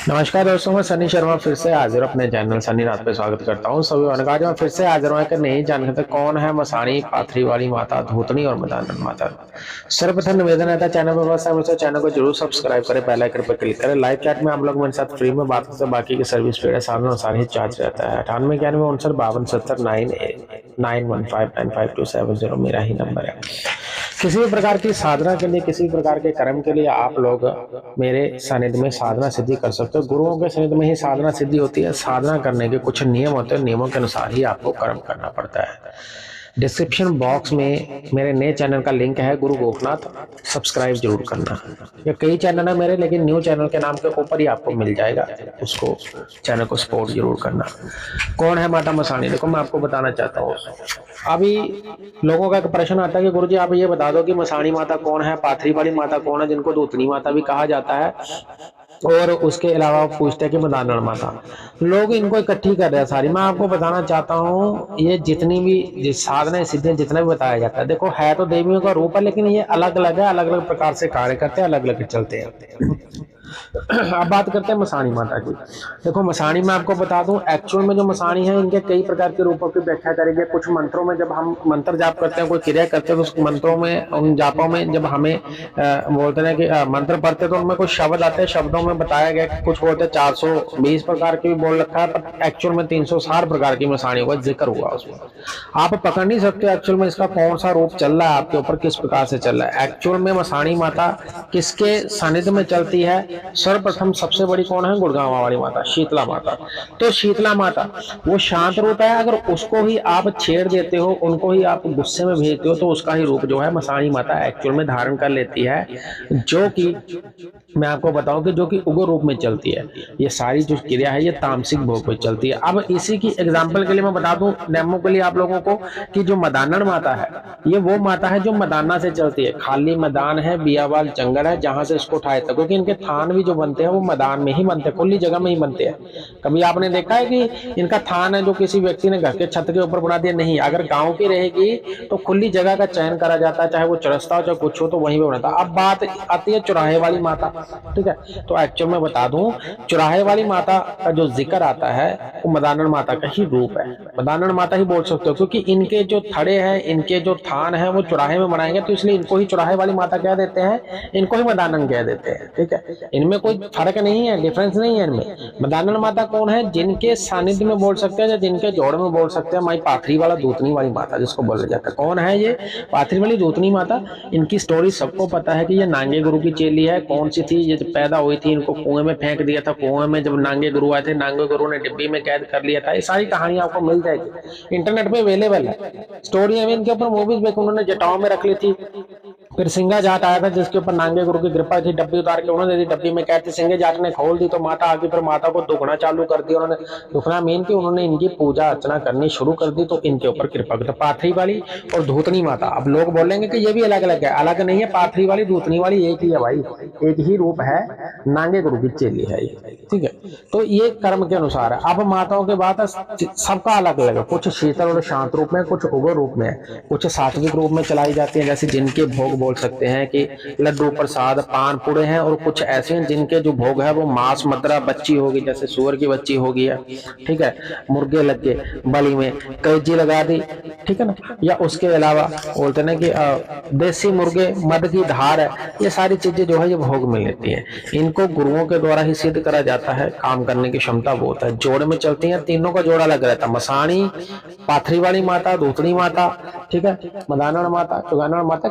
नमस्कार दोस्तों, मैं सनी शर्मा फिर से हाजिर अपने चैनल सनी रात पे स्वागत करता हूं सभी आज मैं फिर से हाजिर हूं कि नहीं जानते कौन है मसाणी पाथरी वाली माता, धूतनी और मदानन माता। सर्वप्रथम निवेदन रहता है चैनल पर बस है चैनल को जरूर सब्सक्राइब करें, बेल आइकन पर क्लिक करें। लाइव चैट में आप लोग मेरे साथ फ्री में बात करते हैं, बाकी की सर्विस पे सामने सारे ही चार्ज रहता है। 98 91 59 71 9159527 मेरा ही नंबर है। किसी भी प्रकार की साधना के लिए, किसी भी प्रकार के कर्म के लिए आप लोग मेरे सानिध्य में साधना सिद्धि कर सकते हो। गुरुओं के सानिध्य में ही साधना सिद्धि होती है। साधना करने के कुछ नियम होते हैं, नियमों के अनुसार ही आपको कर्म करना पड़ता है। डिस्क्रिप्शन बॉक्स में मेरे नए चैनल का लिंक है गुरु गोखनाथ, सब्सक्राइब जरूर करना। ये कई चैनल है मेरे, लेकिन न्यू चैनल के नाम के ऊपर ही आपको मिल जाएगा, उसको चैनल को सपोर्ट जरूर करना। कौन है माता मसाणी? देखो मैं आपको बताना चाहता हूँ। अभी लोगों का एक प्रश्न आता है कि गुरुजी आप ये बता दो कि मसाणी माता कौन है, पाथरी वाली माता कौन है, जिनको धूतनी माता भी कहा जाता है, और उसके अलावा पूछते हैं कि मदानन माता। लोग इनको इकट्ठी कर रहे हैं सारी। मैं आपको बताना चाहता हूँ, ये जितनी भी साधना सिद्धियां जितना भी बताया जाता है, देखो है तो देवियों का रूप है, लेकिन ये अलग अलग है, अलग अलग प्रकार से कार्य करते हैं, अलग अलग चलते हैं। अब बात करते हैं मसाणी माता की। देखो मसाणी में आपको बता दूं, एक्चुअल में जो मसाणी है इनके कई प्रकार के रूपों की व्याख्या करेंगे। कुछ मंत्रों में जब हम मंत्र जाप करते हैं, कोई क्रिया करते हैं, तो उस मंत्रों में, उन जापों में जब हमें बोलते हैं कि मंत्र पढ़ते हैं, तो उनमें कुछ शब्द आते हैं। शब्दों में बताया गया कि कुछ बोलते हैं 420 प्रकार के भी बोल रखा है, पर एक्चुअल में 360 प्रकार की मसाणियों का जिक्र हुआ उसमें। आप पकड़ नहीं सकते एक्चुअल में इसका कौन सा रूप चल रहा है आपके ऊपर, किस प्रकार से चल रहा है। एक्चुअल में मसाणी माता किसके सानिध्य में चलती है? सर्वप्रथम सबसे बड़ी कौन है? गुड़गांव वाली माता, शीतला माता। तो शीतला माता वो शांत रूप है। अगर उसको ही आप छेड़ देते हो, उनको ही आप गुस्से में भेजते हो, तो उसका ही रूप जो है मसाणी माता एक्चुअल में धारण कर लेती है, जो कि मैं आपको बताऊं कि जो कि उग्र रूप में चलती है। ये सारी जो क्रिया है ये तामसिक भोग में चलती है। अब इसी की एग्जांपल के लिए मैं बता दूं डेमो के लिए आप लोगों को कि जो मदानन माता है, ये वो माता है जो मदाना से चलती है। खाली मैदान है, बियावाल जंगल है, जहां से इसको उठाए था, क्योंकि इनके थान भी जो बनते हैं वो मैदान में ही बनते हैं, खुली जगह में ही बनते हैं। कभी आपने देखा है कि इनका थान है जो किसी व्यक्ति ने घर के छत के ऊपर बना दिया? नहीं। अगर गांव की रहेगी तो खुली जगह का चयन करा जाता है, चाहे वो चरस्ता हो चाहे कुछ हो, तो वहीं पे बनाता। अब बात आती है चौराहे वाली माता, ठीक है। तो एक्चुअल में बता दूं, चौराहे वाली माता का जो जिक्र आता है वो मदानन माता का ही रूप है। मदानन माता ही बोल सकते हो, क्योंकि इनके जो थड़े हैं, इनके जो थान है वो चौराहे में बनाएंगे, तो इसलिए इनको ही चौराहे वाली माता कह देते हैं, इनको ही मदानन कह देते हैं, ठीक है। इनमें कोई फर्क नहीं है, डिफरेंस नहीं है इनमें। मदानन माता कौन है? जिनके सानिध्य में बोल सकते हैं या जिनके जोड़ में बोल सकते हैं। माई पाथरी वाला धूतनी वाली माता जिसको बोला जाता है। कौन है ये पाथरी वाली धूतनी माता? इनकी स्टोरी सबको पता है कि ये नांगे गुरु की चेली है। कौन सी थी? ये जब पैदा हुई थी इनको कुएं में फेंक दिया था। कुएं में जब नांगे गुरु आए थे, नांगे गुरु ने डिब्बी में कैद कर लिया था। ये सारी कहानी आपको मिल जाएगी, इंटरनेट पे अवेलेबल है। स्टोरी है इनके ऊपर, मूवीज में उन्होंने जटाओं में रख ली थी। फिर सिंगा जाट आया था जिसके ऊपर नांगे गुरु की कृपा थी, डब्बी उतार के उन्होंने दी, डब्बी में कहते सिंगे जाट ने खोल दी, तो माता आगे फिर माता को दुखना चालू कर दिया उन्होंने। दुखना मीन की उन्होंने इनकी पूजा अर्चना करनी शुरू कर दी, तो इनके ऊपर कृपा की। तो पाथरी वाली और धूतनी माता। अब लोग बोलेंगे कि ये भी अलग अलग है, अलग नहीं है। पाथरी वाली धूतनी वाली एक ही है भाई, एक ही रूप है, नांगे गुरु की चेली है ये, ठीक है। तो ये कर्म के अनुसार है। अब माताओं के बाद सबका अलग अलग है। कुछ शीतल और शांत रूप में, कुछ उग्र रूप में, कुछ सात्विक रूप में चलाई जाती है, जैसे जिनके भोग बोल सकते हैं कि लड्डू प्रसाद पान पुड़े हैं। और कुछ ऐसे हैं जिनके जो भोग है वो मांस मदरा बच्ची होगी, जैसे सुअर की बच्ची होगी है, ठीक है। मुर्गे लग गए बलि में, कैजी लगा दी, ठीक है ना। या उसके अलावा बोलते हैं कि देसी मुर्गे, मद की धार है, ये सारी चीजें जो है ये भोग में लेती हैं। इनको गुरुओं के द्वारा ही सिद्ध करा जाता है। काम करने की क्षमता बहुत है। जोड़ में चलती हैं, तीनों का जोड़ा लग रहता है। मसाणी, पाथरी वाली माता, धूतनी माता, ठीक है, मदानन माता, चुगानन माता।